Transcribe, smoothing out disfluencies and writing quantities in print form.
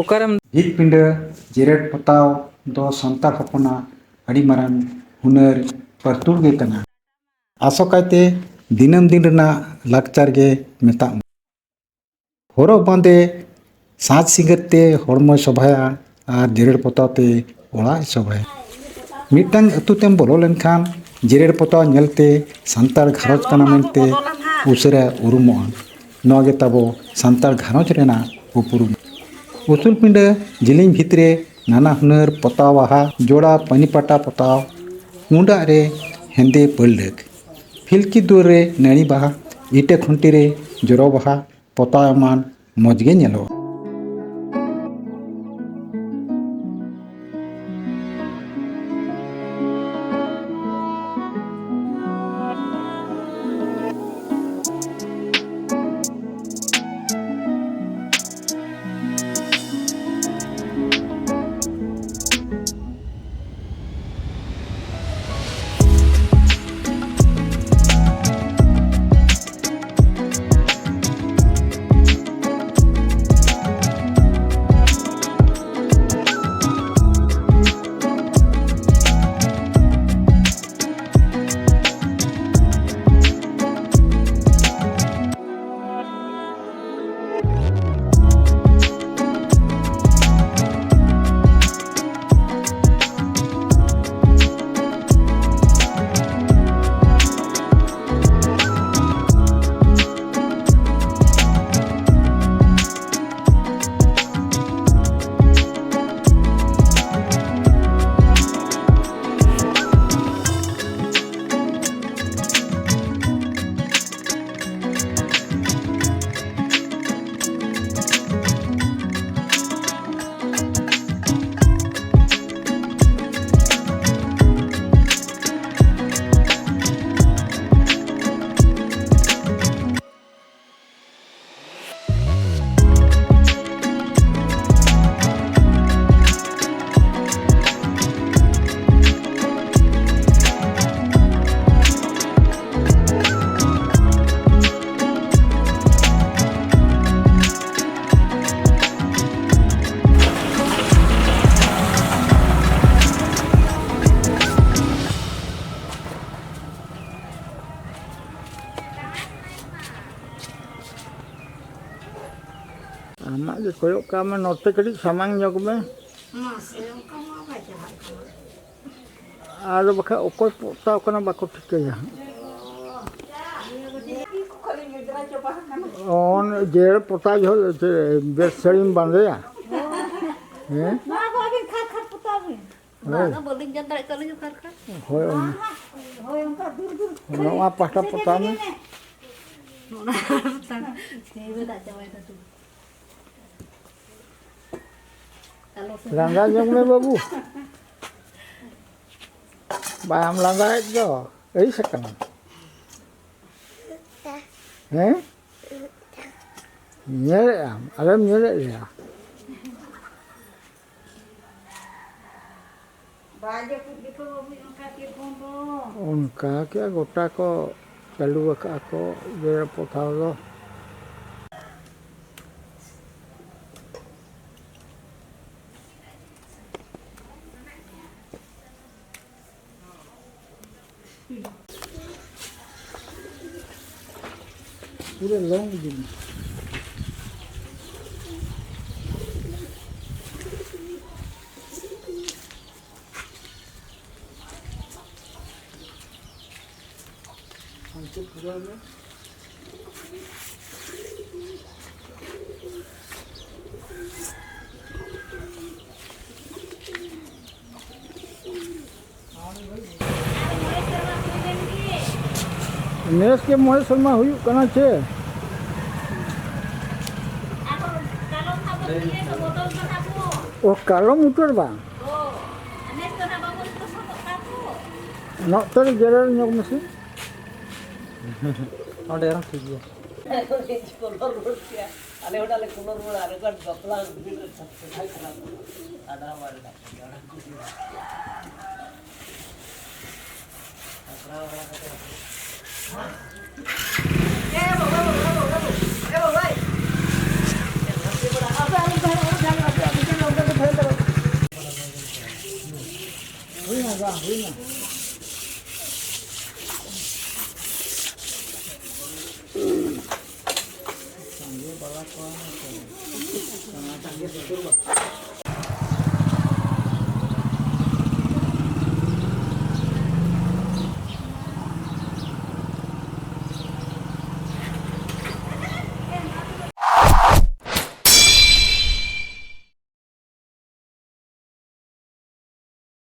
ओकारम भित पिंडा जेरेट पताव दो संतार हपना अड़ी मारान हुनर परतुड़ गे कना आसोकायते दिनम दिन रना लाकचार गे मेता हरो बांदे साज सिंगरते हड़मो सभाया और जेरेट पतावते ओड़ा सभाया मिटंग अतुतेम बोलो लेनखान जेरेट पताव नेलते संतार घारोज कना मेनते उसेरा उरुमोआ नोगे ताबो संतार घारोज रेना उपुरुम उसूल पिंडा जिलिंग भितरे नाना हुनर पताव बाहा जोड़ा पनीपाटा पताव मुंडा रे हेंदे पलडक फिलकी दूर रे नड़ी बाहा इटे खुंटी रे जोरो बाहा पताव एमान मजगे नेलो आमा जे कोयो का में नोटे कड़ी सामांग जग में आरो बखा ओकोय पोताव कना बाको ठिकया ओन जेर पोता जो बेसरीम बांधया हैं ना बागिन खाट खाट पोतावे ना बोलिंग जंदर कलि जो खाट खाट होय होय उनका दूर दूर नवा पाटा पोता में नोना सेवे दा जवाय तू Langga jong me babu. Bayam langga itu, ini sekarang. Nyere am, alam nyere ya. बाजे पुट को भी उनका के फोन उनका क्या गोटा को चालू का को ये पोथा दो पूरे लॉन्ग दिन पूरा में नेस के मोहे शर्मा हुई कना छे ओ कालो मुटर बा नोटर जेरर ᱧᱚᱜ ᱢᱮᱥᱮ ᱚᱸᱰᱮ ᱨᱚ ᱴᱷᱤᱠ ᱜᱮᱭᱟ ale udah le kulur mula ale kan gaplang ada wala Sanggih bala ko. Sanggih tutur ba.